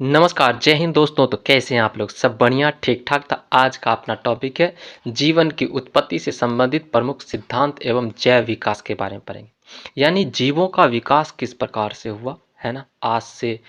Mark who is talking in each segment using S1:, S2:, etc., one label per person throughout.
S1: नमस्कार, जय हिंद दोस्तों। तो कैसे हैं आप लोग? सब बढ़िया, ठीक-ठाक। तो आज का अपना टॉपिक है जीवन की उत्पत्ति से संबंधित प्रमुख सिद्धांत एवं जैव विकास के बारे में पढ़ेंगे। यानी जीवों का विकास किस प्रकार से हुआ, है ना? आज से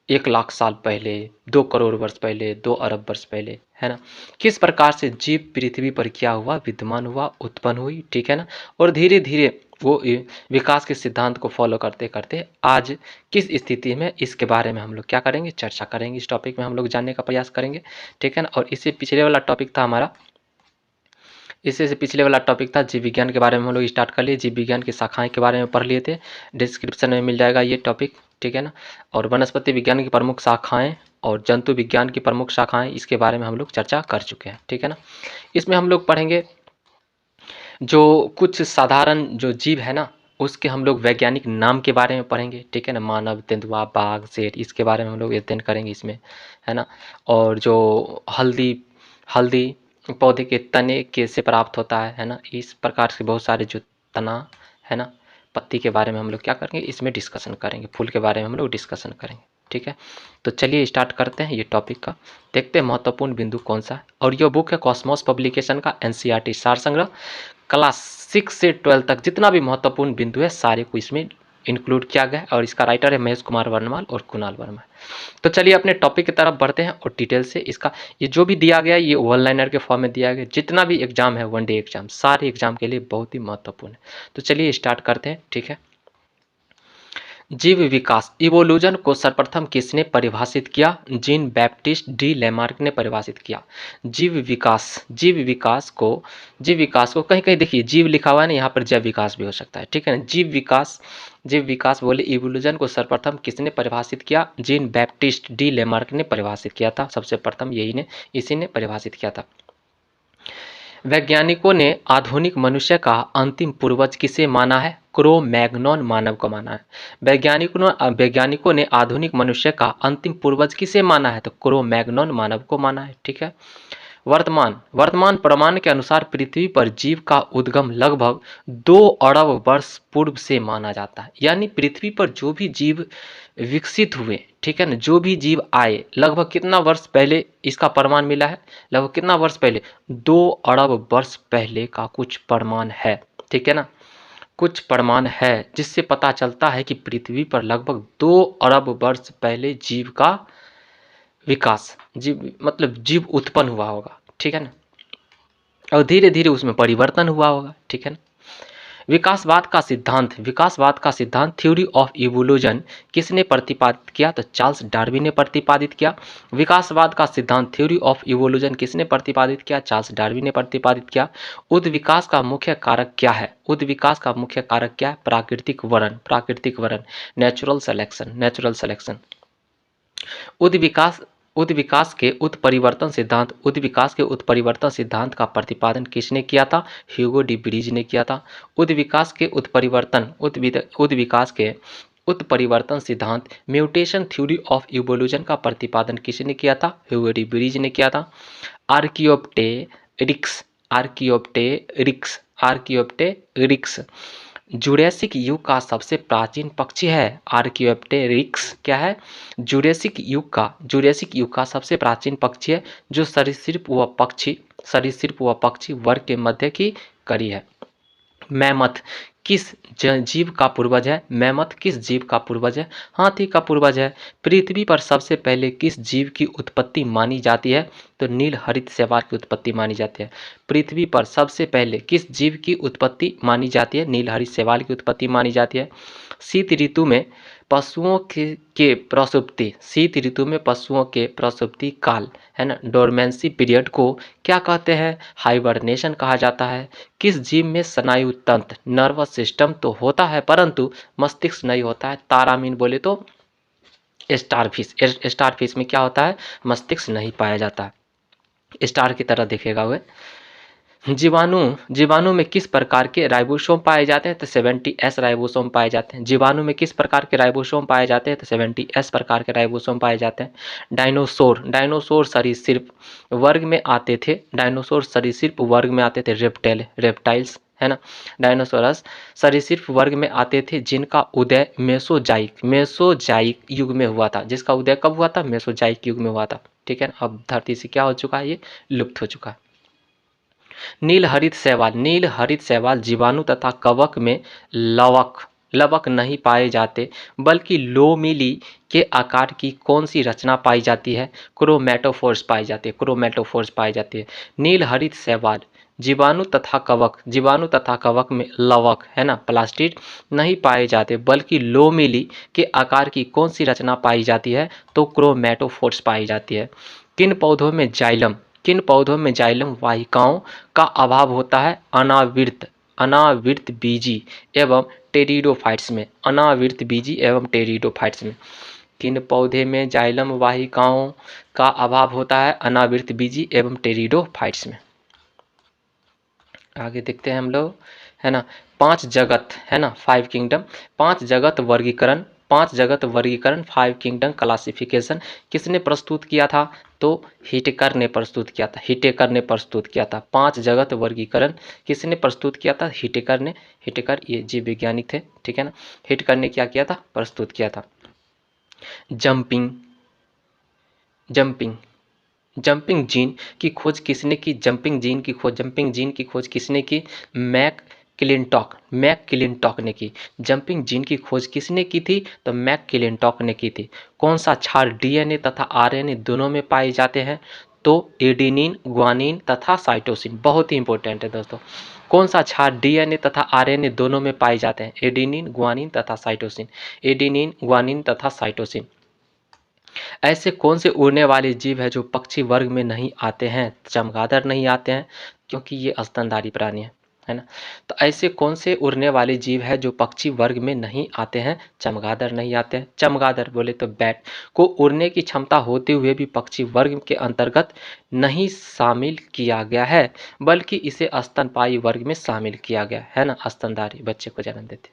S1: 1 लाख साल पहले, 2 करोड़ वर्ष पहले, 2 अरब वर्ष पहले, है ना? किस प्रकार से जीव पृथ्वी पर क्या हुआ, विद्यमान हुआ, उत्पन्न हुई, ठीक है ना? और धीरे-धीरे वो विकास के सिद्धांत को फॉलो करते-करते आज किस स्थिति में, इसके बारे में हम लोग क्या करेंगे, चर्चा करेंगे। इस टॉपिक में हम लोग जानने का प्रयास करेंगे, ठीक है ना? और इससे पिछले वाला टॉपिक था हमारा, इससे से पिछले वाला टॉपिक था जीव विज्ञान के बारे में हम लोग स्टार्ट कर लिए। जीव विज्ञान की शाखाएं के बारे में पढ़ लिए थे। डिस्क्रिप्शन में मिल जाएगा ये टॉपिक, ठीक है ना? और वनस्पति विज्ञान की प्रमुख शाखाएं और जंतु विज्ञान की प्रमुख शाखाएं, इसके बारे में हम लोग चर्चा कर चुके हैं, ठीक है ना? इसमें हम लोग पढ़ेंगे जो कुछ साधारण जो जीव है ना, उसके हम लोग वैज्ञानिक नाम के बारे में पढ़ेंगे, ठीक है ना? मानव, तेंदुआ, बाघ, शेर, इसके बारे में हम लोग अध्ययन करेंगे इसमें, है ना? और जो हल्दी हल्दी पौधे के तने के से प्राप्त होता है ना? इस प्रकार से बहुत सारे जो तना है ना, पत्ती के बारे में हम लोग क्या करेंगे, इसमें डिस्कशन करेंगे। फूल के बारे में हम लोग डिस्कशन करेंगे, ठीक है? तो चलिए स्टार्ट करते हैं ये टॉपिक का। देखते हैं महत्वपूर्ण बिंदु कौन सा है। और ये बुक है कॉस्मोस पब्लिकेशन का एनसीईआरटी सार संग्रह। क्लास 6 से 12 तक जितना भी महत्वपूर्ण बिंदु है सारे को इसमें इंक्लूड किया गया है। और इसका राइटर है महेश कुमार वर्णवाल और कुणाल वर्मा। तो चलिए अपने टॉपिक की तरफ बढ़ते हैं और डिटेल से इसका ये जो भी दिया गया है, ये वन लाइनर के फॉर्म में दिया गया। जितना भी एग्जाम है, वन डे एग्जाम, सारे एग्जाम के लिए बहुत ही महत्वपूर्ण है। तो चलिए स्टार्ट करते हैं, ठीक है? जीव विकास, इवोल्यूशन को सर्वप्रथम किसने परिभाषित किया? जीन बैप्टिस्ट डी लेमार्क ने परिभाषित किया। जीव विकास को कहीं कहीं देखिए जीव लिखा हुआ है ना, यहाँ पर जैव विकास भी हो सकता है, ठीक है ना? जीव विकास बोले इवोल्यूशन को सर्वप्रथम किसने परिभाषित किया? जीन बैप्टिस्ट डी लेमार्क ने परिभाषित किया था। सबसे प्रथम इसी ने परिभाषित किया था। वैज्ञानिकों ने आधुनिक मनुष्य का अंतिम पूर्वज किसे माना है? क्रो मैग्नॉन मानव को माना है। वैज्ञानिकों ने आधुनिक मनुष्य का अंतिम पूर्वज किसे माना है? तो क्रो मैग्नॉन मानव को माना है, ठीक है? वर्तमान प्रमाण के अनुसार पृथ्वी पर जीव का उद्गम लगभग 2 अरब वर्ष पूर्व से माना जाता है। यानी पृथ्वी पर जो भी जीव विकसित हुए, ठीक है ना, जो भी जीव आए, लगभग कितना वर्ष पहले इसका प्रमाण मिला है? लगभग कितना वर्ष पहले? 2 अरब वर्ष पहले का कुछ प्रमाण है, ठीक है ना? कुछ प्रमाण है जिससे पता चलता है कि पृथ्वी पर लगभग 2 अरब वर्ष पहले जीव का विकास, जीव उत्पन्न हुआ होगा, ठीक है ना? और धीरे धीरे उसमें परिवर्तन हुआ होगा, ठीक है ना? विकासवाद का सिद्धांत थ्योरी ऑफ इवोल्यूशन किसने प्रतिपादित किया? तो चार्ल्स डार्विन ने प्रतिपादित किया। विकासवाद का सिद्धांत थ्योरी ऑफ इवोल्यूशन किसने प्रतिपादित किया? चार्ल्स डार्विन ने प्रतिपादित किया। उद्विकास का मुख्य कारक क्या है? प्राकृतिक वरण, नेचुरल सेलेक्शन। उद्विकास उद्विकास के उत्परिवर्तन सिद्धांत का प्रतिपादन किसने किया था? ह्यूगो डी ब्रीज ने किया था। उद्विकास के उत्परिवर्तन सिद्धांत म्यूटेशन थ्योरी ऑफ इवोल्यूशन का प्रतिपादन किसने किया था? ह्यूगो डी ब्रीज ने किया था। आर्कियोप्टेरिक्स आर्कियोप्टेरिक्स जुरैसिक युग का सबसे प्राचीन पक्षी है। आर्कियोप्टेरिक्स क्या है? जुरैसिक युग का सबसे प्राचीन पक्षी है जो सरीसृप व पक्षी वर्ग के मध्य की कड़ी है। मैमथ किस जीव का पूर्वज है? हाथी का पूर्वज है। पृथ्वी पर सबसे पहले किस जीव की उत्पत्ति मानी जाती है? तो नील हरित शैवाल की उत्पत्ति मानी जाती है। पृथ्वी पर सबसे पहले किस जीव की उत्पत्ति मानी जाती है? नील हरित शैवाल की उत्पत्ति मानी जाती है। शीत ऋतु में पशुओं के प्रसुप्ति काल, है ना, डोरमेंसी पीरियड को क्या कहते हैं? हाइबरनेशन कहा जाता है। किस जीव में स्नायु तंत्र, नर्वस सिस्टम तो होता है परंतु मस्तिष्क नहीं होता है? तारामीन बोले तो स्टारफिश में क्या होता है? मस्तिष्क नहीं पाया जाता है। स्टार की तरह दिखेगा वह। जीवाणु जीवाणु में किस प्रकार के राइबोसोम पाए जाते हैं? तो 70S राइबोसोम पाए जाते हैं। जीवाणु में किस प्रकार के राइबोसोम पाए जाते हैं? तो 70S प्रकार के राइबोसोम पाए जाते हैं। डायनासोर डायनासोर सरीसृप वर्ग में आते थे। डायनासोर सरीसृप वर्ग में आते थे। रेप्टाइल्स है ना। डायनासोरस सरीसृप वर्ग में आते थे जिनका उदय मेसोजाइक युग में हुआ था। जिसका उदय कब हुआ था? मेसोजाइक युग में हुआ था। ठीक है। अब धरती से क्या हो चुका है? ये लुप्त हो चुका है। नील हरित शैवाल जीवाणु तथा कवक में लवक नहीं पाए जाते, बल्कि लोमिली के आकार की कौन सी रचना पाई जाती है? क्रोमैटोफोर्स पाई जाती है। क्रोमैटोफोर्स पाई जाती है। नील हरित शैवाल जीवाणु तथा कवक में लवक है ना, प्लास्टिड नहीं पाए जाते, बल्कि लोमिली के आकार की कौन सी रचना पाई जाती है? तो क्रोमैटोफोर्स पाई जाती है। किन पौधों में जाइलम वाहिकाओं का अभाव होता है? अनावृत बीजी एवं टेरिडोफाइट्स में। अनावृत बीजी एवं टेरिडोफाइट्स में। किन पौधे में जाइलम वाहिकाओं का अभाव होता है? अनावृत बीजी एवं टेरिडोफाइट्स में। आगे देखते हैं हम लोग, है ना। 5 जगत है ना, 5 किंगडम। 5 जगत वर्गीकरण 5 किंगडम क्लासिफिकेशन किसने प्रस्तुत किया था? तो हिटकर ने प्रस्तुत किया था। 5 जगत वर्गीकरण किसने प्रस्तुत किया था? हिटकर ये जीव वैज्ञानिक थे। ठीक है ना। हिटकर ने क्या किया था? प्रस्तुत किया था। जंपिंग जीन की खोज किसने की? जंपिंग जीन की खोज किसने की? मैक ने की। जंपिंग जीन की खोज किसने की थी? तो मैक ने की थी। कौन सा क्षार डीएनए तथा आरएनए दोनों में पाए जाते हैं? तो एडेनिन, ग्वानिन तथा साइटोसिन। बहुत ही इंपॉर्टेंट है दोस्तों। कौन सा क्षार डीएनए तथा आरएनए दोनों में पाए जाते हैं? एडेनिन, ग्वानिन तथा साइटोसिन। ऐसे कौन से उड़ने वाले जीव है जो पक्षी वर्ग में नहीं आते हैं? चमगादड़ नहीं आते हैं, क्योंकि ये स्तनधारी प्राणी है ना। तो ऐसे कौन से उड़ने वाले जीव है जो पक्षी वर्ग में नहीं आते हैं? चमगादड़ नहीं आते हैं। चमगादड़ बोले तो बैट को उड़ने की क्षमता होते हुए भी पक्षी वर्ग के अंतर्गत नहीं शामिल किया गया है, बल्कि इसे स्तनपायी वर्ग में शामिल किया गया है ना। स्तनधारी बच्चे को जन्म देते।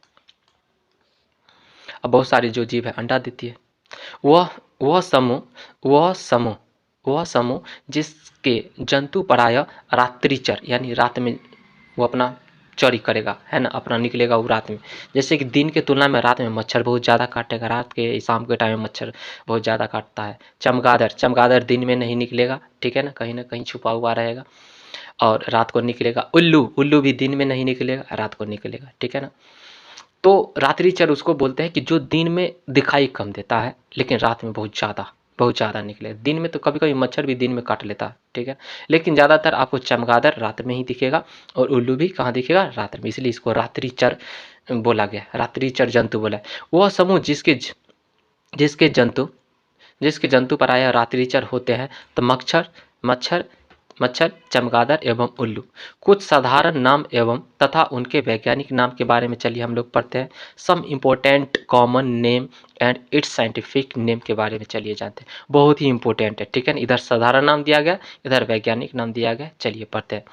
S1: अब बहुत सारे जो जीव है अंडा देती है। वह समूह जिसके जंतु प्राय रात्रिचर, यानी रात में वो अपना चरी करेगा है ना, अपना निकलेगा वो रात में। जैसे कि दिन के तुलना में रात में मच्छर बहुत ज़्यादा काटेगा, रात के शाम के टाइम में मच्छर बहुत ज़्यादा काटता है। चमगादड़ दिन में नहीं निकलेगा, ठीक है ना कहीं छुपा हुआ रहेगा और रात को निकलेगा। उल्लू भी दिन में नहीं निकलेगा, रात को निकलेगा, ठीक है ना। तो रात्रिचर उसको बोलते हैं कि जो दिन में दिखाई कम देता है, लेकिन रात में बहुत ज़्यादा निकले। दिन में तो कभी कभी मच्छर भी दिन में काट लेता है, ठीक है, लेकिन ज़्यादातर आपको चमगादड़ रात में ही दिखेगा और उल्लू भी कहाँ दिखेगा? रात में। इसलिए इसको रात्रिचर बोला गया, रात्रिचर जंतु बोला है। वह समूह जिसके जंतु प्रायः रात्रिचर होते हैं। तो मच्छर, चमगादड़ एवं उल्लू। कुछ साधारण नाम एवं तथा उनके वैज्ञानिक नाम के बारे में चलिए हम लोग पढ़ते हैं। Some important common name and its scientific name के बारे में चलिए जानते हैं। बहुत ही इंपॉर्टेंट है, ठीक है ना। इधर साधारण नाम दिया गया, इधर वैज्ञानिक नाम दिया गया। चलिए पढ़ते हैं।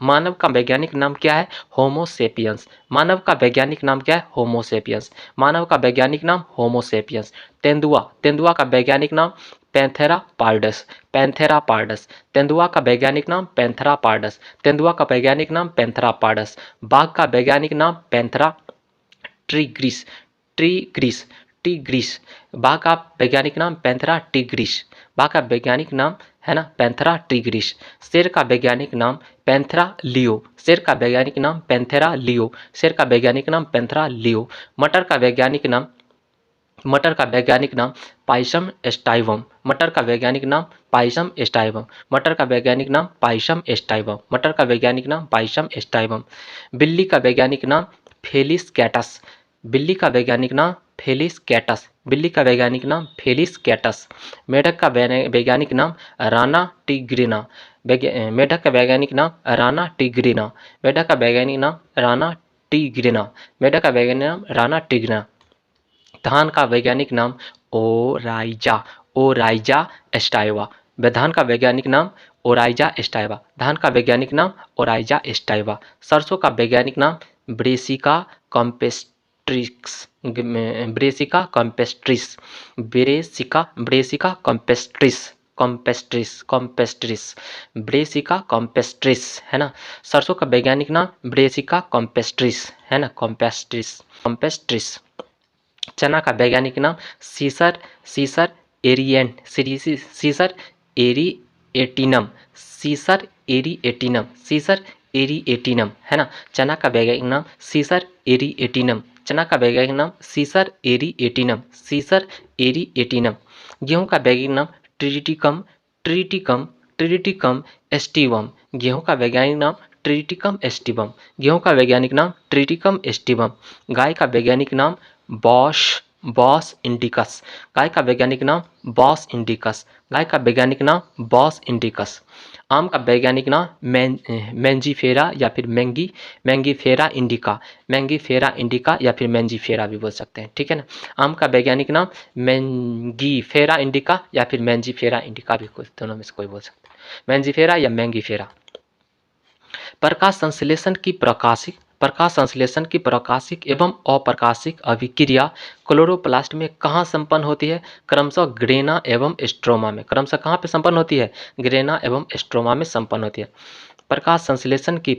S1: मानव का वैज्ञानिक नाम क्या है? होमोसेपियंस। मानव का वैज्ञानिक नाम क्या है? होमोसेपियंस। तेंदुआ का वैज्ञानिक नाम पैंथेरा पार्डस। तेंदुआ का वैज्ञानिक नाम पैंथेरा पार्डस। बाघ का वैज्ञानिक नाम पैंथेरा टिग्रिस। बाघ का वैज्ञानिक नाम पैंथेरा टिग्रिस। शेर का वैज्ञानिक नाम पैंथेरा लियो। मटर का वैज्ञानिक नाम पाइसम एस्टाइवम। बिल्ली का वैज्ञानिक नाम फेलिस कैटस। मेढक का वैज्ञानिक नाम राना टिग्रिना। धान का वैज्ञानिक नाम ओराइजा एस्टाइवा। धान का वैज्ञानिक नाम ओराइजा एस्टाइवा। धान का वैज्ञानिक नाम ओराइजा एस्टाइवा। सरसों का वैज्ञानिक नाम ब्रेसिका कॉम्पेस्ट्रिक्स। ब्रेसिका कॉम्पेस्ट्रिस। ब्रेसिका कॉम्पेस्ट्रिस। ब्रेसिका कॉम्पेस्ट्रिस है ना। सरसों का वैज्ञानिक नाम ब्रेसिका कॉम्पेस्ट्रिस है ना, कॉम्पेस्ट्रिस। चना का वैज्ञानिक नाम सीसर सीसर एरिएंट सीसर एरिएटिनम। सीसर एरिएटिनम है ना। चना का वैज्ञानिक नाम सीसर एरिएटिनम। चना का वैज्ञानिक नाम सीसर एरिएटिनम। गेहूं का वैज्ञानिक नाम ट्रिटिकम एस्टिवम। गेहूं का वैज्ञानिक नाम ट्रिटिकम एस्टिवम। गेहूं का वैज्ञानिक नाम ट्रिटिकम एस्टिवम। गाय का वैज्ञानिक नाम बॉस इंडिकस। गाय का वैज्ञानिक नाम बॉस इंडिकस। गाय का वैज्ञानिक नाम बॉस इंडिकस। आम का वैज्ञानिक नाम मैंजीफेरा या फिर मैंगीफेरा इंडिका या फिर मैंजीफेरा भी बोल सकते हैं, ठीक है ना। आम का वैज्ञानिक नाम मैंगीफेरा इंडिका या फिर मैंजीफेरा इंडिका भी दोनों में से कोई बोल सकते हैं, मैंजीफेरा या मैंगीफेरा। प्रकाश संश्लेषण की प्रकाशिक एवं अप्रकाशिक अभिक्रिया क्लोरोप्लास्ट में कहाँ संपन्न होती है? क्रमशः ग्रेना एवं स्ट्रोमा में। क्रमशः कहाँ पे संपन्न होती है? ग्रेना एवं स्ट्रोमा में संपन्न होती है। प्रकाश संश्लेषण की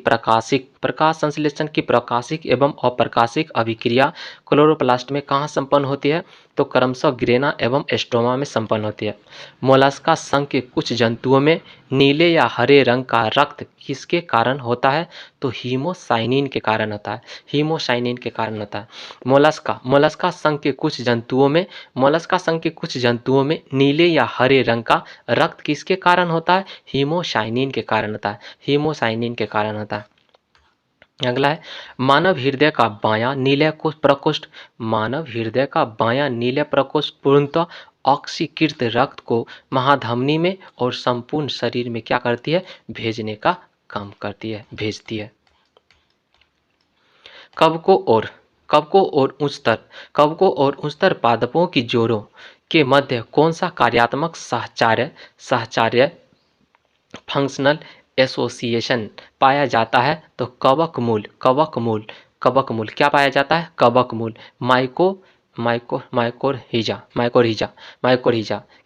S1: प्रकाशिक एवं अप्रकाशिक अभिक्रिया क्लोरोप्लास्ट में कहाँ संपन्न होती है? तो क्रमशः ग्रेना एवं स्ट्रोमा में संपन्न होती है। मोलस्का संघ के कुछ जंतुओं में नीले या हरे रंग का रक्त किसके कारण होता है? तो हीमोसाइनिन के कारण होता है। मोलस्का संघ के कुछ जंतुओं में नीले या हरे रंग का रक्त किसके कारण होता है? हीमोसाइनिन के कारण होता है। अगला है मानव हृदय का बायां नीलय प्रकोष्ठ पूर्णतः ऑक्सीकृत रक्त को महाधमनी में और संपूर्ण शरीर में क्या करती है? भेजती है। कवकों और उच्चतर पादपों की जोड़ों के मध्य कौन सा कार्यात्मक साहचर्य फंक्शनल एसोसिएशन पाया जाता है? तो कवक मूल क्या पाया जाता है? कवक मूल माइकोरहिजा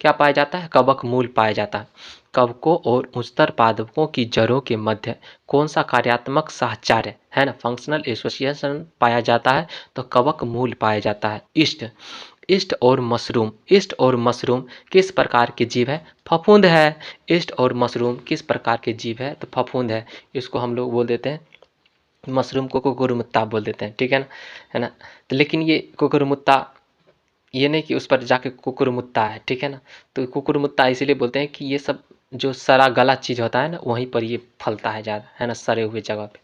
S1: क्या पाया जाता है? कवक मूल पाया जाता है। कवकों और उच्चतर पादपों की जड़ों के मध्य कौन सा कार्यात्मक साहचर्य है ना, फंक्शनल एसोसिएशन पाया जाता है? तो कवक मूल पाया जाता है। ईस्ट और मशरूम किस प्रकार के जीव है? फफूंद है। ईस्ट और मशरूम किस प्रकार के जीव है? तो फफूंद है। इसको हम लोग बोल देते हैं, मशरूम को कुकुरमुत्ता बोल देते हैं, ठीक है ना। तो लेकिन ये कुकुरमुत्ता ये नहीं कि उस पर जाके कुकुरमुत्ता है, ठीक है ना। तो कुकुरमुत्ता इसीलिए बोलते हैं कि ये सब जो सड़ा गला चीज़ होता है ना, वहीं पर ये फलता है ज़्यादा, है ना, सड़े हुए जगह पे।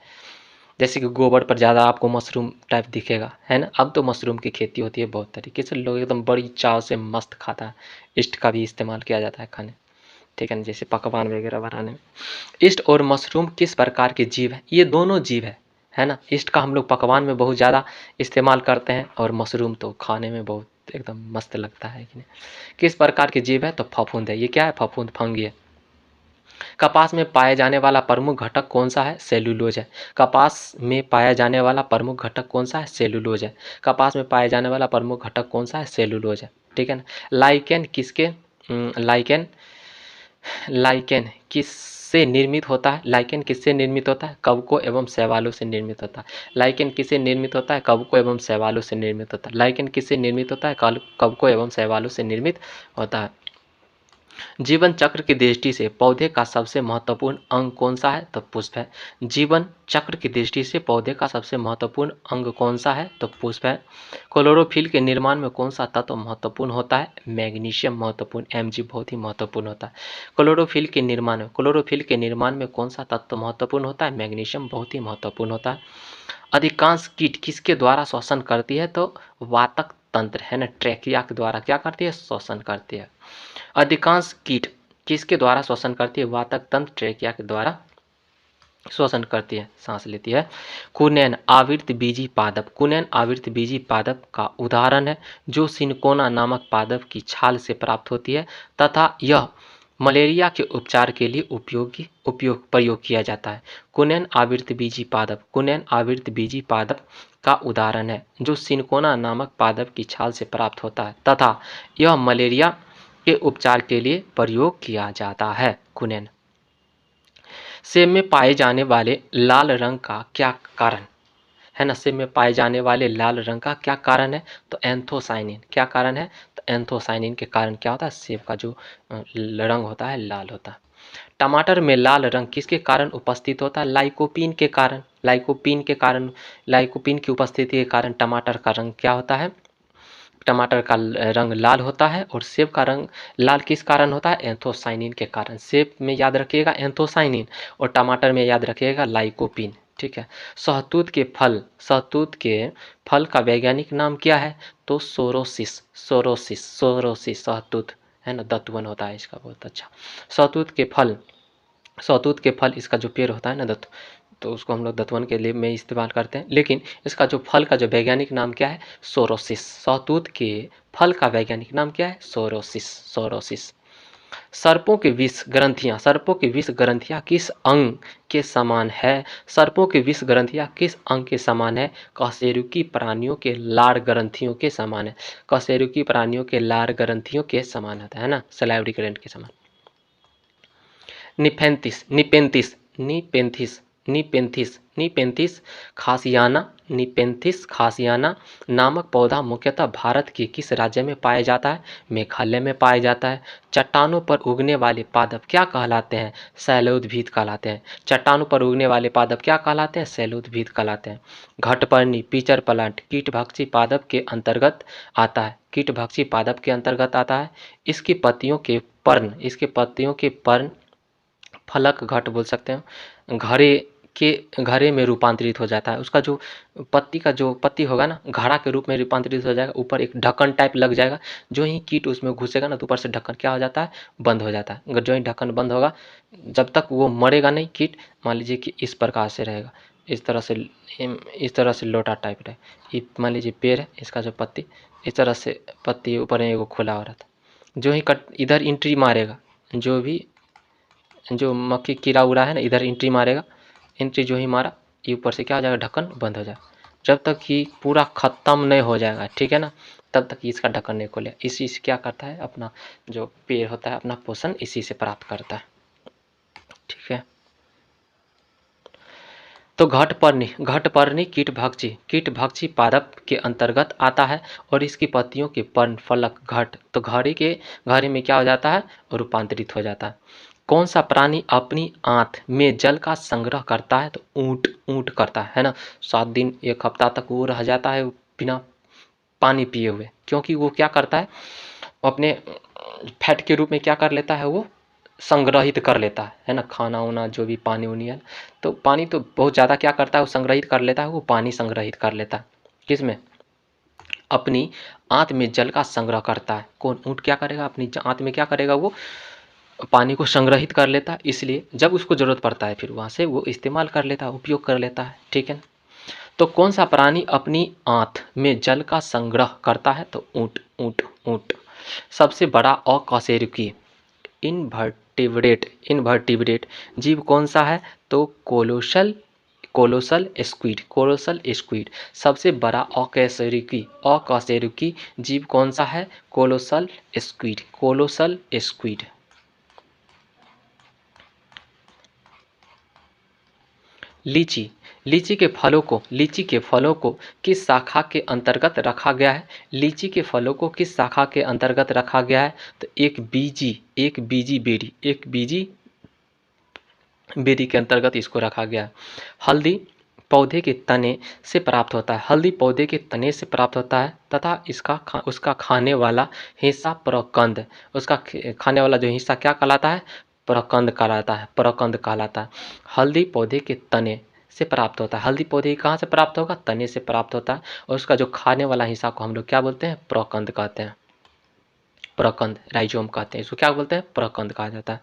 S1: जैसे कि गोबर पर ज़्यादा आपको मशरूम टाइप दिखेगा, है ना। अब तो मशरूम की खेती होती है बहुत तरीके से, लोग एकदम बड़ी चाव से मस्त खाता है। ईस्ट का भी इस्तेमाल किया जाता है खाने, ठीक है ना, जैसे पकवान वगैरह बनाने में। ईस्ट और मशरूम किस प्रकार के जीव है? ये दोनों जीव है ना। ईस्ट का हम लोग पकवान में बहुत ज़्यादा इस्तेमाल करते हैं और मशरूम तो खाने में बहुत एकदम मस्त लगता है कि नहीं। किस प्रकार के जीव है? तो फफूंद है। ये क्या है? फफूंद, फंगी है। कपास में पाया जाने वाला प्रमुख घटक कौन सा है? सेलुलोज है। कपास में पाया जाने वाला प्रमुख घटक कौन सा है? सेलुलोज है। कपास में पाया जाने वाला प्रमुख घटक कौन सा है? सेलुलोज है, ठीक है ना। लाइकेन किससे निर्मित होता है? कवकों एवं शैवालों से निर्मित होता है। लाइकेन किससे निर्मित होता है? कवकों एवं शैवालों से निर्मित होता है। लाइकेन किससे निर्मित होता है? कवकों एवं शैवालों से निर्मित होता है। जीवन चक्र की दृष्टि से पौधे का सबसे महत्वपूर्ण अंग कौन सा है? तो पुष्प है। जीवन चक्र की दृष्टि से पौधे का सबसे महत्वपूर्ण अंग कौन सा है? तो पुष्प है। क्लोरोफिल के निर्माण में कौन सा तत्व महत्वपूर्ण होता है? मैग्नीशियम महत्वपूर्ण, Mg बहुत ही महत्वपूर्ण होता है। क्लोरोफिल के निर्माण में कौन सा तत्व महत्वपूर्ण होता है? मैग्नीशियम बहुत ही महत्वपूर्ण होता है। अधिकांश कीट किसके द्वारा श्वसन करती है? तो वातक तंत्र, है ना, ट्रैकिया के द्वारा क्या करती है? श्वसन करती है। अधिकांश कीट किसके द्वारा श्वसन करती है? वातक तंत्र, ट्रैकिया के द्वारा श्वसन करती है, सांस लेती है। कुनैन आवृतबीजी पादप का उदाहरण है जो सिनकोना नामक पादप की छाल से प्राप्त होती है तथा यह मलेरिया के उपचार के लिए प्रयोग किया जाता है। कुनैन आवृतबीजी पादप, कुनैन आवृतबीजी पादप का उदाहरण है जो सिनकोना नामक पादप की छाल से प्राप्त होता है तथा यह मलेरिया के उपचार के लिए प्रयोग किया जाता है। कुनैन। सेब में पाए जाने वाले लाल रंग का क्या कारण है ना? सेब में पाए जाने वाले लाल रंग का क्या कारण है? तो एंथोसाइनिन। क्या कारण है? तो एंथोसाइनिन के कारण क्या होता है? सेब का जो रंग होता है लाल होता है। टमाटर में लाल रंग किसके कारण उपस्थित होता है? लाइकोपीन के कारण। लाइकोपीन के कारण, लाइकोपीन की उपस्थिति के कारण टमाटर का रंग क्या होता है? टमाटर का रंग लाल होता है। और सेब का रंग लाल किस कारण होता है? एंथोसाइनिन के कारण। सेब में याद रखिएगा एंथोसाइनिन और टमाटर में याद रखिएगा लाइकोपीन। ठीक है। सहतूत के फल, सहतूत के फल का वैज्ञानिक नाम क्या है? तो सोरोसिस, सोरोसिस, सोरोसिस सहतूत है ना, दत्वन होता है इसका बहुत अच्छा। सहतूत के फल, सहतूत के फल इसका जो पेड़ होता है ना दत्त, तो उसको हम लोग दत्वन के लिए में इस्तेमाल करते हैं। लेकिन इसका जो फल का जो वैज्ञानिक नाम क्या है? सोरोसिस। सहतूत के फल का वैज्ञानिक नाम क्या है? सोरोसिस, सोरोसिस। सर्पों के विष ग्रंथियां, सर्पों की विष ग्रंथियां किस अंग के समान है? सर्पों की विष ग्रंथियां किस अंग के समान है? कशेरुकी प्राणियों के लार ग्रंथियों के समान है। कशेरुकी प्राणियों के लार ग्रंथियों के समान होता है ना, सलाइवरी ग्लैंड के समान। Nepenthes, nepenthes, nepenthes, nepenthes, nepenthes khasiana, nepenthes khasiana नामक पौधा मुख्यतः भारत के किस राज्य में पाया जाता है? मेघालय में पाया जाता है। चट्टानों पर उगने वाले पादप क्या कहलाते हैं? शैलोद्भिद कहलाते हैं। चट्टानों पर उगने वाले पादप क्या कहलाते हैं? शैलोद्भिद कहलाते हैं। घटपर्णी पिचर प्लांट कीटभक्षी पादप के अंतर्गत आता है। कीटभक्षी पादप के अंतर्गत आता है। इसकी पत्तियों के पर्ण, इसके पत्तियों के पर्ण फलक घट बोल सकते हैं, घड़े में रूपांतरित हो जाता है। उसका जो पत्ती का जो पत्ती होगा ना, घड़ा के रूप में रूपांतरित हो जाएगा। ऊपर एक ढक्कन टाइप लग जाएगा। जो ही कीट उसमें घुसेगा ना तो ऊपर से ढक्कन क्या हो जाता है? बंद हो जाता है। जो ही ढक्कन बंद होगा, जब तक वो मरेगा नहीं कीट, मान लीजिए कि इस प्रकार से रहेगा, इस तरह से लोटा टाइप रहे। ये मान लीजिए पेड़ है, इसका जो पत्ती इस तरह से पत्ती ऊपर एगो खुला हो रहा था। जो ही कट इधर एंट्री मारेगा, जो मक्खी कीड़ा उड़ा है ना, इधर एंट्री मारेगा। एंट्री जो ही मारा, ये ऊपर से क्या हो जाएगा? ढक्कन बंद हो जाएगा। जब तक कि पूरा खत्म नहीं हो जाएगा, ठीक है ना, तब तक इसका ढक्कन नहीं खोले। इसी से क्या करता है? अपना जो पेड़ होता है अपना पोषण इसी से प्राप्त करता है। ठीक है। तो घटपर्णी कीटभक्षी पादप के अंतर्गत आता है और इसकी पत्तियों के पर्ण फलक घट, तो घड़े में क्या हो जाता है? रूपांतरित हो जाता है। कौन सा प्राणी अपनी आंत में जल का संग्रह करता है? तो ऊंट, ऊंट करता है ना। 7 दिन 1 हफ्ता तक वो रह जाता है बिना पानी पिए हुए, क्योंकि वो क्या करता है? अपने फैट के रूप में क्या कर लेता है? वो संग्रहित कर लेता है ना, खाना वाना जो भी पानी उनी है। तो पानी तो बहुत ज़्यादा क्या करता है? वो संग्रहित कर लेता है। वो पानी संग्रहित कर लेता है किसमें? अपनी आंत में जल का संग्रह करता है। कौन? ऊंट क्या करेगा? अपनी आंत में क्या करेगा? वो पानी को संग्रहित कर लेता है। इसलिए जब उसको जरूरत पड़ता है फिर वहाँ से वो इस्तेमाल कर लेता है, उपयोग कर लेता है। ठीक है ना। तो कौन सा प्राणी अपनी आंत में जल का संग्रह करता है? तो ऊंट, ऊंट, ऊंट। सबसे बड़ा अकशेरुकी इनवर्टिब्रेट जीव कौन सा है? तो कोलोसल स्क्विड, कोलोसल स्क्विड। सबसे बड़ा अकशेरुकी जीव कौन सा है? Colossal squid, colossal squid. लीची, लीची के फलों को किस शाखा के अंतर्गत रखा गया है? लीची के फलों को किस शाखा के अंतर्गत रखा गया है? तो एक बीजी बेरी के अंतर्गत इसको रखा गया है। हल्दी पौधे के तने से प्राप्त होता है। हल्दी पौधे के तने से प्राप्त होता है तथा उसका खाने वाला हिस्सा प्रकंद, उसका खाने वाला जो हिस्सा क्या कहलाता है? प्रकंद कहलाता है, प्रकंद कहलाता है। हल्दी पौधे के तने से प्राप्त होता है। हल्दी पौधे कहाँ से प्राप्त होगा? तने से प्राप्त होता है। और उसका जो खाने वाला हिस्सा को हम लोग क्या बोलते हैं? प्रकंद कहते हैं। प्रकंद, राइजोम कहते हैं इसको। क्या बोलते हैं? प्रकंद कहा जाता है।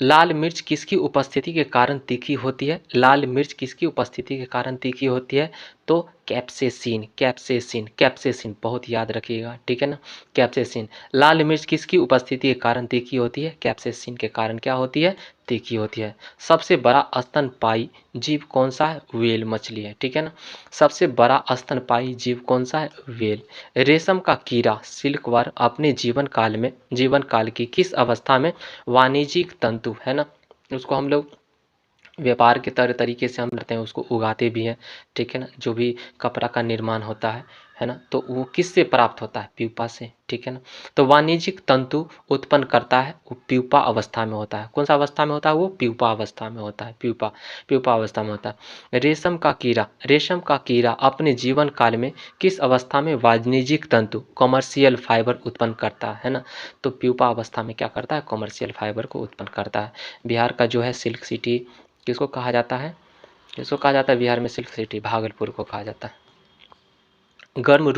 S1: लाल मिर्च किसकी उपस्थिति के कारण तीखी होती है? लाल मिर्च किसकी उपस्थिति के कारण तीखी होती है? तो कैप्सेसिन, कैप्सेसिन, कैप्सेसिन बहुत याद रखिएगा, ठीक है ना। कैप्सेसिन। लाल मिर्च किसकी उपस्थिति के कारण तीखी होती है? कैप्सेसिन के कारण क्या होती है? तीखी होती है। सबसे बड़ा स्तनपायी जीव कौन सा है? व्हेल मछली है, ठीक है ना। सबसे बड़ा स्तनपायी जीव कौन सा है? व्हेल। रेशम का कीड़ा सिल्कवर्म अपने जीवन काल की किस अवस्था में वाणिज्यिक तंतु है ना, उसको हम लोग व्यापार के तरीके से हम करते हैं, उसको उगाते भी हैं, ठीक है ना। जो भी कपड़ा का निर्माण होता है ना, तो वो किससे प्राप्त होता है? प्यूपा से, ठीक है ना। तो वाणिज्यिक तंतु उत्पन्न करता है वो प्यूपा अवस्था में होता है। कौन सा अवस्था में होता है? वो प्यूपा अवस्था में होता है, प्यूपा अवस्था में होता है। रेशम का कीड़ा अपने जीवन काल में किस अवस्था में वाणिज्यिक तंतु कॉमर्शियल फाइबर उत्पन्न करता है ना, तो प्यूपा अवस्था में क्या करता है? कॉमर्शियल फाइबर को उत्पन्न करता है। बिहार का जो है सिल्क सिटी किसको कहा जाता है? किसको कहा जाता है बिहार में सिल्क सिटी? भागलपुर को कहा जाता है। गर्म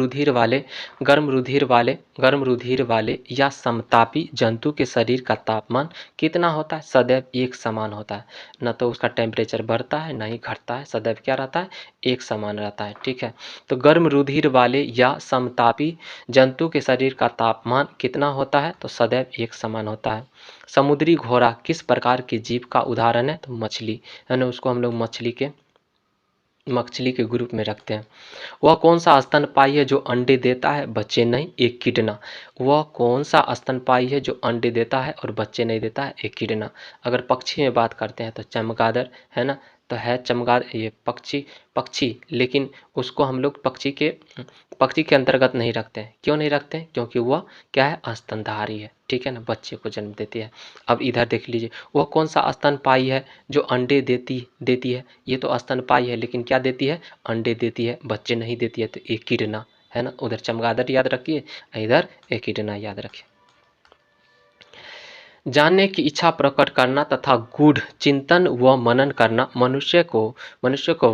S1: रुधिर वाले या समतापी जंतु के शरीर का तापमान कितना होता है? सदैव एक समान होता है। न तो उसका टेम्परेचर बढ़ता है न ही घटता है, सदैव क्या रहता है? एक समान रहता है, ठीक है। तो गर्म रुधिर वाले या समतापी जंतु के शरीर का तापमान कितना होता है? तो सदैव एक समान होता है। समुद्री घोड़ा किस प्रकार के जीव का उदाहरण है? तो मछली है ना, उसको हम लोग मछली के ग्रुप में रखते हैं। वह कौन सा स्तनपायी है जो अंडे देता है बच्चे नहीं? एकिडना। वह कौन सा स्तनपायी है जो अंडे देता है और बच्चे नहीं देता है? एकिडना। अगर पक्षी में बात करते हैं तो चमगादड़ है ना, तो है चमगादड़ ये पक्षी, लेकिन उसको हम लोग पक्षी के अंतर्गत नहीं रखते हैं। क्यों नहीं रखते हैं? क्योंकि वह क्या है? स्तनधारी है, ठीक है ना, बच्चे को जन्म देती है। अब इधर देख लीजिए, वह कौन सा स्तनपायी है जो अंडे देती है? ये तो स्तनपायी है, लेकिन क्या देती है? अंडे देती है, बच्चे नहीं देती है, तो एकिडना है ना। उधर चमगादड़ याद रखिए, इधर एकिडना याद रखिए। जानने की इच्छा प्रकट करना तथा गूढ़ चिंतन व मनन करना मनुष्य को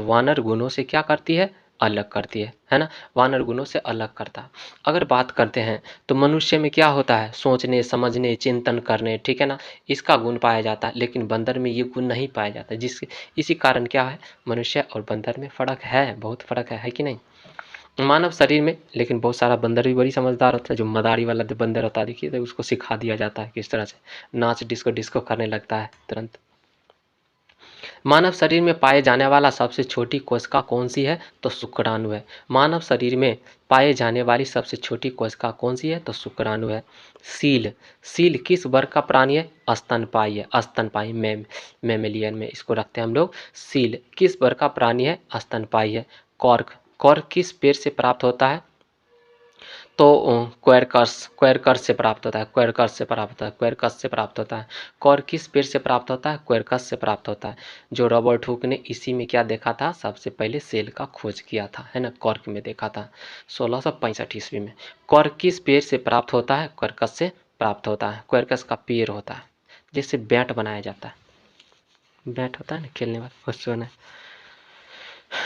S1: वानर गुणों से क्या करती है? अलग करती है ना। वानर गुणों से अलग करता है। अगर बात करते हैं तो मनुष्य में क्या होता है? सोचने, समझने, चिंतन करने, ठीक है ना, इसका गुण पाया जाता है, लेकिन बंदर में ये गुण नहीं पाया जाता, इसी कारण क्या है? मनुष्य और बंदर में फर्क है, बहुत फर्क है कि नहीं। मानव शरीर में लेकिन बहुत सारा बंदर भी बड़ी समझदार होता है। जो मदारी वाला जो बंदर होता है, देखिए, तो उसको सिखा दिया जाता है किस तरह से नाच डिस्को करने लगता है तुरंत। मानव शरीर में पाए जाने वाला सबसे छोटी कोशिका कौन सी है? तो शुक्राणु है। मानव शरीर में पाए जाने वाली सबसे छोटी कोशिका कौन सी है? तो शुक्राणु है। सील किस वर्ग का प्राणी है? स्तनपायी है। स्तनपायी मैमेलियन में इसको रखते हैं हम लोग। सील किस वर्ग का प्राणी है? स्तनपायी है। कॉर्क किस पेड़ से प्राप्त होता है? तो क्वेरकस से प्राप्त होता है। कॉर्क किस पेड़ से प्राप्त होता है? क्वेरकस से प्राप्त होता है। जो रॉबर्ट हुक ने इसी में क्या देखा था? सबसे पहले सेल का खोज किया था, है ना, कॉर्क में देखा था 1665 ईस्वी में। कॉर्क किस पेड़ से प्राप्त होता है? क्वेरकस से प्राप्त होता है। क्वेरकस का पेड़ होता है जिससे बैट बनाया जाता है। बैट होता है ना खेलने वाला, उससे बना है।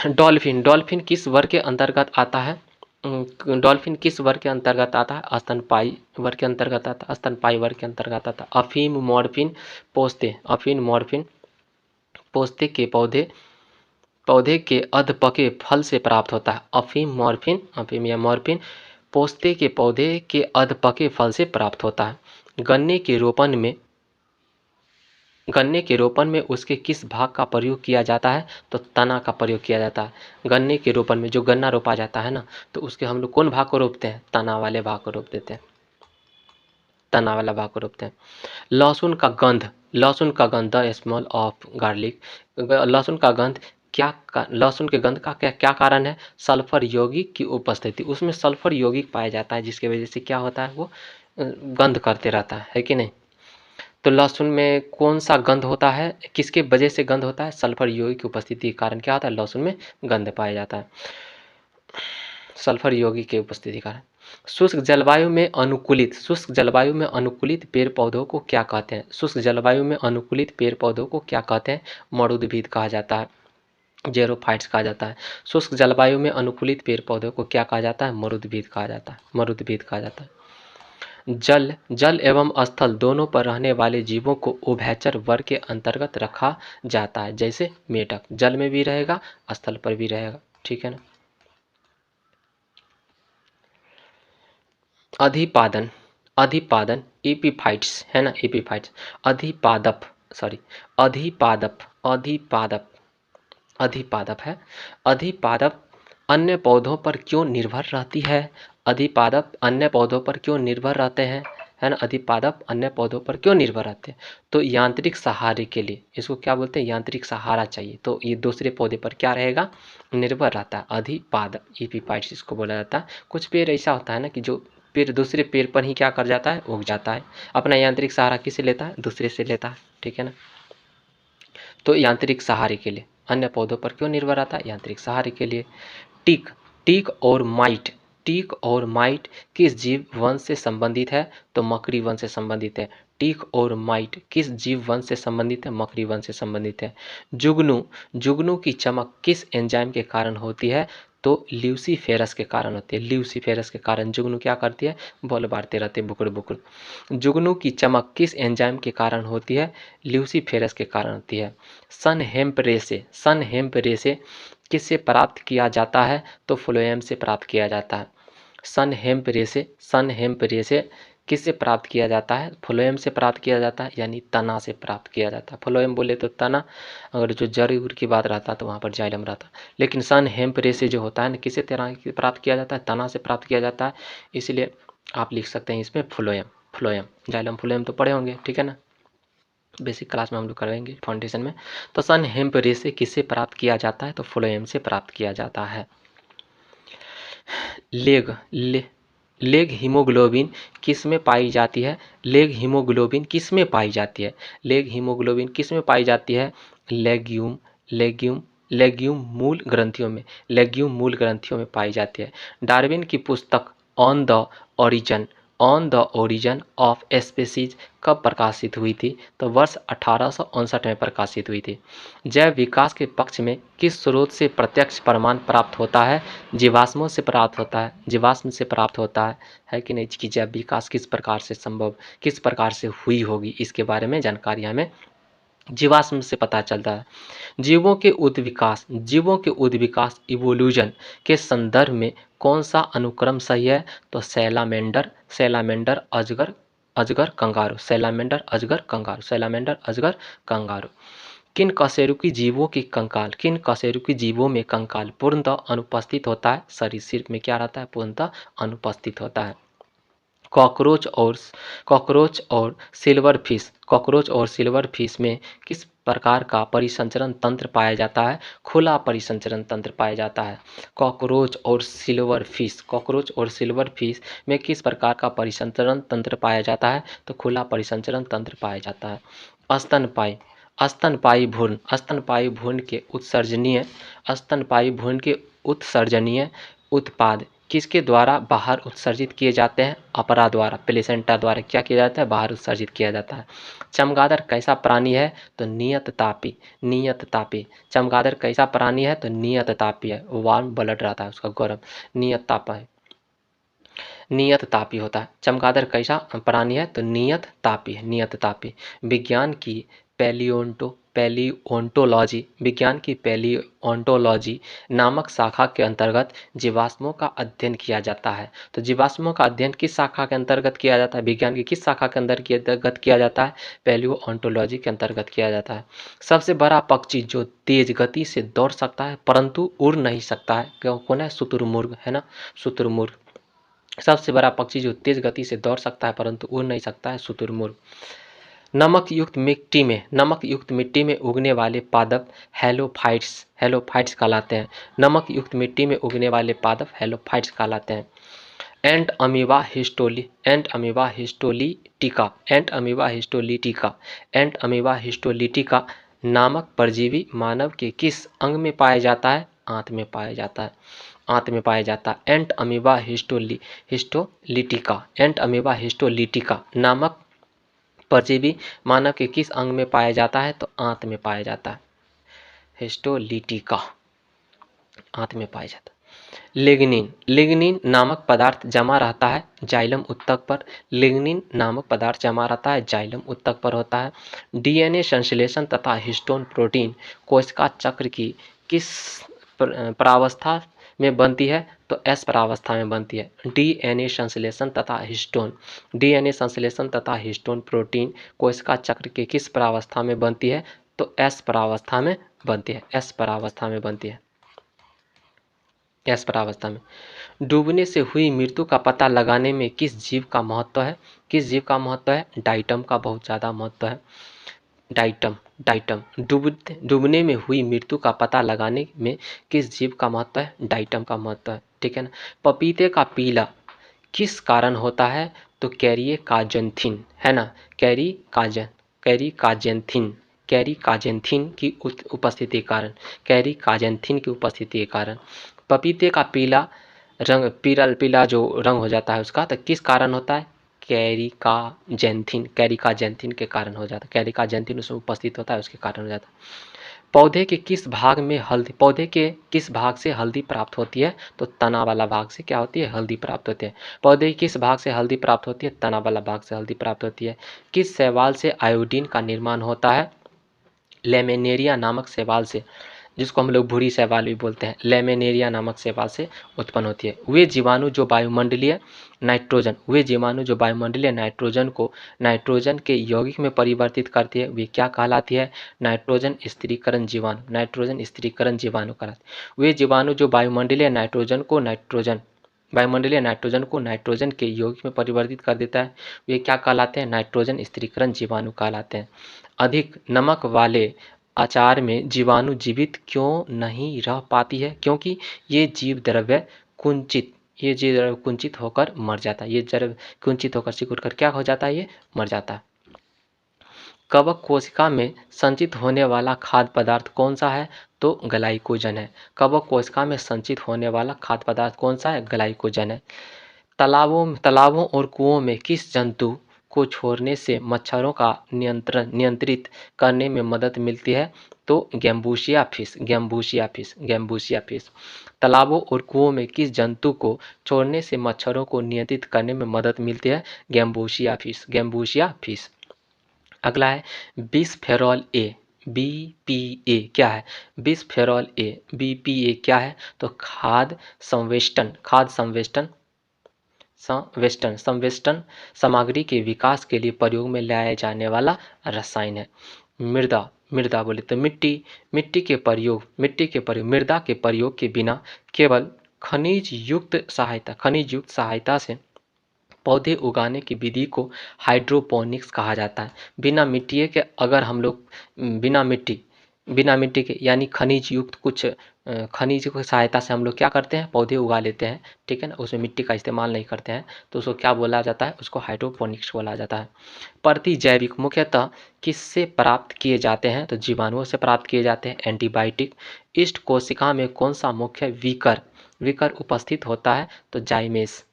S1: डॉल्फिन किस वर्ग के अंतर्गत आता है? डॉल्फिन किस वर्ग के अंतर्गत आता है? स्तनपायी वर्ग के अंतर्गत आता है। स्तनपायी वर्ग के अंतर्गत आता है। अफीम मॉर्फिन पोस्ते के पौधे के अधपके फल से प्राप्त होता है। अफीम या मॉर्फिन पोस्ते के पौधे के अधपके फल से प्राप्त होता है। गन्ने के रोपण में उसके किस भाग का प्रयोग किया जाता है? तो तना का प्रयोग किया जाता है। गन्ने के रोपण में जो गन्ना रोपा जाता है ना, तो उसके हम लोग कौन भाग को रोपते हैं? तना वाले भाग को रोप देते हैं, तना वाला भाग को रोपते हैं। लहसुन का गंध द स्मेल ऑफ गार्लिक। लहसुन के गंध का क्या कारण है? सल्फर यौगिक की उपस्थिति, उसमें सल्फर यौगिक पाया जाता है, जिसकी वजह से क्या होता है? वो गंध करते रहता है कि नहीं। तो लहसुन में कौन सा गंध होता है? किसके वजह से गंध होता है? सल्फर यौगिक की उपस्थिति के कारण क्या होता है? लहसुन में गंध पाया जाता है, सल्फर यौगिक के उपस्थिति के कारण। शुष्क जलवायु में अनुकूलित पेड़ पौधों को क्या कहते हैं? शुष्क जलवायु में अनुकूलित पेड़ पौधों को क्या कहते हैं? मरुद्भिद कहा जाता है, जेरोफाइट्स कहा जाता है। शुष्क जलवायु में अनुकूलित पेड़ पौधों को क्या कहा जाता है? मरुद्भिद कहा जाता है। जल एवं स्थल दोनों पर रहने वाले जीवों को उभयचर वर्ग के अंतर्गत रखा जाता है। जैसे मेढक जल में भी रहेगा, स्थल पर भी रहेगा, ठीक है ना। अधिपादन, अधिपादन एपीफाइट्स है ना, एपीफाइट्स, अधिपादप, सॉरी, अधिपादप, अधिपादप, अधिपादप है। अधिपादप अन्य पौधों पर क्यों निर्भर रहती है? अधिपादप अन्य पौधों पर क्यों निर्भर रहते हैं, है ना, अधिपादप अन्य पौधों पर क्यों निर्भर रहते हैं? तो यांत्रिक सहारे के लिए, इसको क्या बोलते हैं, यांत्रिक सहारा चाहिए, तो ये दूसरे पौधे पर क्या रहेगा, निर्भर रहता है। अधिपादप एपीफाइट्स इसको बोला जाता है। कुछ पेड़ ऐसा होता है ना कि जो पेड़ दूसरे पेड़ पर ही क्या कर जाता है, उग जाता है। अपना यांत्रिक सहारा किससे लेता है, दूसरे से लेता है, ठीक है ना। तो यांत्रिक सहारे के लिए अन्य पौधों पर क्यों निर्भर रहता है, यांत्रिक सहारे के लिए। टीक, टीक और माइट, टीक और माइट किस जीव वंश से संबंधित है? तो मकड़ी वंश से संबंधित है। टीक और माइट किस जीव वंश से संबंधित है? मकड़ी वंश से संबंधित है। जुगनू, जुगनू की चमक किस एंजाइम के कारण होती है? तो ल्यूसीफेरस के कारण होती है। ल्यूसीफेरस के कारण जुगनू क्या करती है, बॉल बारते रहते हैं, बुकड़ बुकड़। जुगनू की चमक किस एंजाइम के कारण होती है? ल्यूसीफेरस के कारण होती है। सन हेम्प रेसे, सन हेम्प रेसे किससे प्राप्त किया जाता है? तो फ्लोएम से प्राप्त किया जाता है। सन हेम्प रेसे, सन हेम्प रेसे किससे प्राप्त किया जाता है? फ्लोएम से प्राप्त किया जाता है, यानी तना से प्राप्त किया जाता है। फ्लोएम बोले तो तना, अगर जो जड़ उड़ की बात रहता है तो वहाँ पर जाइलम रहता है। लेकिन सन हेम्प रेसे जो होता है ना, किससे प्राप्त किया जाता है? तना से प्राप्त किया जाता है। इसलिए आप लिख सकते हैं इसमें फ्लोएम, फ्लोएम, जाइलम फ्लोएम तो पढ़े होंगे, ठीक है ना, बेसिक क्लास में हम लोग करवाएंगे फाउंडेशन में। तो सन हेम्प रेसे किससे प्राप्त किया जाता है? तो फ्लोएम से प्राप्त किया जाता है। लेग, लेग हीमोग्लोबिन किस में पाई जाती है? लेग हीमोग्लोबिन किस में पाई जाती है? लेग हीमोग्लोबिन किस में पाई जाती है? लेग्यूम, लेग्यूम, लेग्यूम मूल ग्रंथियों में, लेग्यूम मूल ग्रंथियों में पाई जाती है। डार्विन की पुस्तक on the origin, on the origin of species कब प्रकाशित हुई थी? तो वर्ष 1859 में प्रकाशित हुई थी। जैव विकास के पक्ष में किस स्रोत से प्रत्यक्ष प्रमाण प्राप्त होता है? जीवाश्मों से प्राप्त होता है, जीवाश्म से प्राप्त होता है कि नहीं, कि जैव विकास किस प्रकार से संभव, किस प्रकार से हुई होगी, इसके बारे में जानकारी हमें जीवाश्म से पता चलता है। जीवों के उद्विकास, जीवों के उद्विकास इवोल्यूशन के संदर्भ में कौन सा अनुक्रम सही है? तो सैलामेंडर, सैलामेंडर अजगर, अजगर कंगारू, सैलामेंडर अजगर कंगारू, सैलामेंडर अजगर कंगारू। किन कशेरुकी जीवों की कंकाल, किन कशेरुकी जीवों में कंकाल पूर्णतः अनुपस्थित होता है? सरीसृप में क्या रहता है? पूर्णतः अनुपस्थित होता है। कॉकरोच और, कॉकरोच और सिल्वर फिश, कॉकरोच और सिल्वर फिश में किस प्रकार का परिसंचरण तंत्र पाया जाता है? खुला परिसंचरण तंत्र पाया जाता है। कॉकरोच और सिल्वर फिश, कॉकरोच और सिल्वर फिश में किस प्रकार का परिसंचरण तंत्र पाया जाता है? तो खुला परिसंचरण तंत्र पाया जाता है। स्तनपायी, स्तनपायी भ्रूण, स्तनपायी भ्रूण के उत्सर्जनीय, स्तनपायी भ्रूण के उत्सर्जनीय उत्पाद किसके द्वारा बाहर उत्सर्जित किए जाते हैं? अपरा द्वारा, प्लेसेंटा द्वारा क्या किया जाता है? बाहर उत्सर्जित किया जाता है। चमगादड़ कैसा प्राणी है? तो नियत तापी, नियत तापी। चमगादड़ कैसा प्राणी है? तो नियत तापी है, वार्म ब्लड रहता है उसका, गर्म, नियत ताप है, नियत तापी होता है। चमगादड़ कैसा प्राणी है? तो नियत तापी है, नियत तापी। विज्ञान की पैलियोंटोलॉजी, विज्ञान की पैलियोंटोलॉजी नामक शाखा के अंतर्गत जीवाश्मों का अध्ययन किया जाता है। तो जीवाश्मों का अध्ययन किस शाखा के अंतर्गत किया जाता है? विज्ञान की किस शाखा के अंतर्गत किया जाता है? पैलियोंटोलॉजी के अंतर्गत किया जाता है। सबसे बड़ा पक्षी जो तेज गति से दौड़ सकता है परंतु उड़ नहीं सकता है, कौन है? शुतुरमुर्ग, है ना, शुतुरमुर्ग। सबसे बड़ा पक्षी जो तेज गति से दौड़ सकता है परंतु उड़ नहीं सकता है, शुतुरमुर्ग। नमक युक्त मिट्टी में, नमक युक्त मिट्टी में उगने वाले पादप हेलोफाइट्स, हेलोफाइट्स कहलाते हैं। नमक युक्त मिट्टी में उगने वाले पादप हेलोफाइट्स कहलाते हैं। एंट अमीबा हिस्टोली, एंट अमीबा हिस्टोलिटिका, एंट अमीबा हिस्टोलिटिका, एंट अमीबा हिस्टोलिटिका नामक परजीवी मानव के किस अंग में पाया जाता है? आंत में पाया जाता है, आंत में पाया जाता है। एंट अमीबा हिस्टोलिटिका, एंट अमीबा हिस्टोलिटिका नामक परजीवी मानव के किस अंग में पाया जाता है? तो आंत में पाया जाता है, हिस्टोलिटिका, आंत में पाया जाता है। लिग्निन, लिग्निन नामक पदार्थ जमा रहता है जाइलम उत्तक पर, लिग्निन नामक पदार्थ जमा रहता है जाइलम उत्तक पर होता है। डीएनए संश्लेषण तथा हिस्टोन प्रोटीन कोशिका चक्र की किस प्रावस्था में बनती है तो एस परावस्था में बनती है। डीएनए संश्लेषण तथा हिस्टोन, डीएनए संश्लेषण तथा हिस्टोन प्रोटीन कोशिका चक्र के किस परावस्था में बनती है तो एस परावस्था में बनती है, एस परावस्था में बनती है, एस परावस्था में। डूबने से हुई मृत्यु का पता लगाने में किस जीव का महत्व है, किस जीव का महत्व है, डाइटम का बहुत ज़्यादा महत्व है। डाइटम, डाइटम डूबने में हुई मृत्यु का पता लगाने में किस जीव का महत्व है, डाइटम का महत्व है, ठीक है ना। पपीते का पीला किस कारण होता है तो कैरिए काजेंथिन, है ना, कैरी काजेंथिन की उपस्थिति के कारण, कैरी काजेंथिन की उपस्थिति के कारण पपीते का पीला रंग, पीला जो रंग हो जाता है उसका, तो किस कारण होता है, कैरिकाजेंथिन के कारण हो जाता है, कैरिकाजेंथिन उसमें उपस्थित होता है उसके कारण हो जाता है। पौधे के किस भाग में हल्दी, पौधे के किस भाग से हल्दी प्राप्त होती है तो तना वाला भाग से क्या होती है, हल्दी प्राप्त होती है। पौधे के किस भाग से हल्दी प्राप्त होती है, तना वाला भाग से हल्दी प्राप्त होती है। किस शैवाल से आयोडीन का निर्माण होता है, लेमिनेरिया नामक शैवाल से, जिसको हम लोग भूरी शैवाल भी बोलते हैं, लेमिनेरिया नामक शैवाल से उत्पन्न होती है। वे जीवाणु जो वायुमंडलीय नाइट्रोजन को नाइट्रोजन के यौगिक में परिवर्तित करती है, वे क्या कहलाती है, नाइट्रोजन स्थिरीकरण जीवाणु, नाइट्रोजन स्थिरीकरण जीवाणु कहलाती है। वे जीवाणु जो वायुमंडलीय नाइट्रोजन के यौगिक में परिवर्तित कर देता है, वे क्या कहलाते हैं, नाइट्रोजन स्थिरीकरण जीवाणु कहलाते हैं। अधिक नमक वाले अचार में जीवाणु जीवित क्यों नहीं रह पाती है, क्योंकि ये जीव द्रव्य कुंचित होकर मर जाता है, ये द्रव्य कुंचित होकर सिकुड़ कर क्या हो जाता है, ये मर जाता है। कवक कोशिका में संचित होने वाला खाद्य पदार्थ कौन सा है तो ग्लाइकोजन है। कवक कोशिका में संचित होने वाला खाद्य पदार्थ कौन सा है, ग्लाइकोजन है। तालाबों और कुओं में किस जंतु को छोड़ने से मच्छरों का नियंत्रित करने में मदद मिलती है तो गैम्बूसिया फिश। तालाबों और कुओं में किस जंतु को छोड़ने से मच्छरों को नियंत्रित करने में मदद मिलती है, गैम्बूसिया फिश। अगला है बिसफेरॉल ए, बीपीए क्या है, बिसफेरॉल ए बीपीए क्या है तो खाद्य संवेष्टन सामग्री के विकास के लिए प्रयोग में लाया जाने वाला रसायन है। मृदा बोले तो मिट्टी के प्रयोग मृदा के प्रयोग के बिना केवल खनिज युक्त सहायता से पौधे उगाने की विधि को हाइड्रोपोनिक्स कहा जाता है। बिना मिट्टी के अगर हम लोग बिना मिट्टी के यानी खनिज युक्त कुछ खनिज की सहायता से हम लोग क्या करते हैं, पौधे उगा लेते हैं, ठीक है ना, उसमें मिट्टी का इस्तेमाल नहीं करते हैं तो उसको क्या बोला जाता है, उसको हाइड्रोपोनिक्स बोला जाता है। प्रतिजैविक मुख्यतः किससे प्राप्त किए जाते हैं तो जीवाणुओं से प्राप्त किए जाते हैं, एंटीबायोटिक। इष्ट कोशिका में कौन सा मुख्य विकर उपस्थित होता है तो जाइमेस।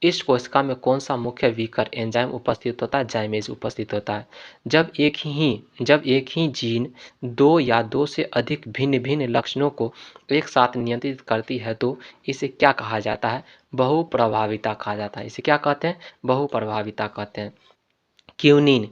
S1: इस कोशिका में कौन सा मुख्य विकर एंजाइम उपस्थित होता है, जाइमेस उपस्थित होता है। जब एक ही जीन दो या दो से अधिक भिन्न लक्षणों को एक साथ नियंत्रित करती है तो इसे क्या कहा जाता है, बहुप्रभाविता कहा जाता है। इसे क्या कहते हैं, बहुप्रभाविता कहते हैं। क्यूनिन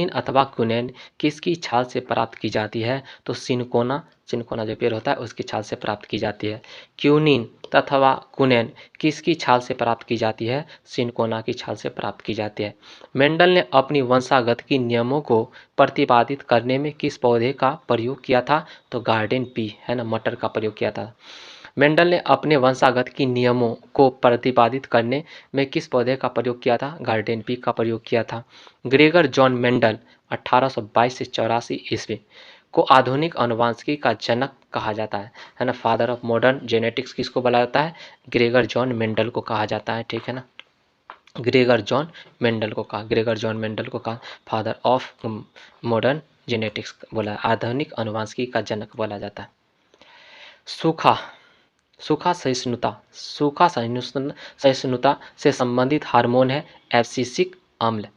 S1: अथवा कुनैन किसकी छाल से प्राप्त की जाती है तो सिनकोना जो पेड़ होता है उसकी छाल से प्राप्त की जाती है। क्यूनिन अथवा कुनैन किसकी छाल से प्राप्त की जाती है, सिनकोना की छाल से प्राप्त की जाती है। मेंडल ने अपनी वंशागत की नियमों को प्रतिपादित करने में किस पौधे का प्रयोग किया था तो गार्डन पी, है ना, मटर का प्रयोग किया था। मेंडल ने अपने वंशागत की नियमों को प्रतिपादित करने में किस पौधे का प्रयोग किया था, गार्डन पी का प्रयोग किया था। ग्रेगर जॉन मेंडल 1822 से 84 ईस्वी को आधुनिक अनुवांशिकी का जनक कहा जाता है ना, फादर ऑफ मॉडर्न जेनेटिक्स किसको बोला जाता है, ग्रेगर जॉन मेंडल को कहा जाता है, ठीक है ना। ग्रेगर जॉन मेंडल को कहा फादर ऑफ मॉडर्न जेनेटिक्स बोला, आधुनिक अनुवांशिकी का जनक बोला जाता है। सूखा सहिष्णुता से संबंधित हार्मोन है एब्सिसिक अम्ल।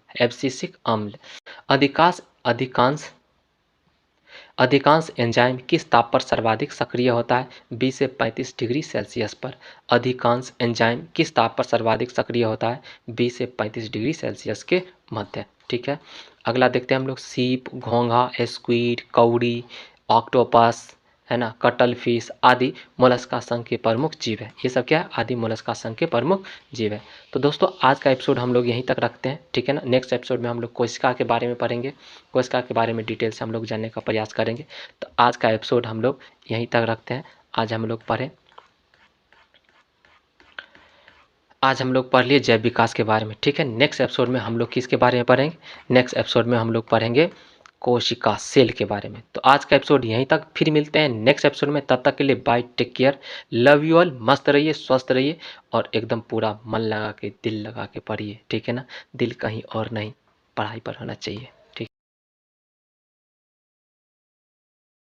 S1: अधिकांश एंजाइम किस ताप पर सर्वाधिक सक्रिय होता है 20 से 35 डिग्री सेल्सियस पर। अधिकांश एंजाइम किस ताप पर सर्वाधिक सक्रिय होता है 20 से 35 डिग्री सेल्सियस के मध्य, ठीक है। अगला देखते हैं हम लोग सीप, घोंघा, स्क्विड, कौड़ी, ऑक्टोपस, है ना, कटल फिश आदि मोलस्का संघ के प्रमुख जीव है। ये सब क्या है, आदि मोलस्का संघ के प्रमुख जीव है। तो दोस्तों आज का एपिसोड हम लोग यहीं तक रखते हैं, ठीक है ना। नेक्स्ट एपिसोड में हम लोग कोशिका के बारे में पढ़ेंगे, कोशिका के बारे में डिटेल से हम लोग जानने का प्रयास करेंगे। तो आज का एपिसोड हम लोग यहीं तक रखते हैं। आज हम लोग पढ़ लिए जैव विकास के बारे में, ठीक है। नेक्स्ट एपिसोड में हम लोग किसके बारे में पढ़ेंगे, नेक्स्ट एपिसोड में हम लोग पढ़ेंगे कोशिका सेल के बारे में। तो आज का एपिसोड यहीं तक, फिर मिलते हैं नेक्स्ट एपिसोड में। तब तक के लिए bye, take care, love you all. मस्त रहिए, स्वस्थ रहिए और एकदम पूरा मन लगा के, दिल लगा के पढ़िए, ठीक है ना। दिल कहीं और नहीं, पढ़ाई पर होना चाहिए।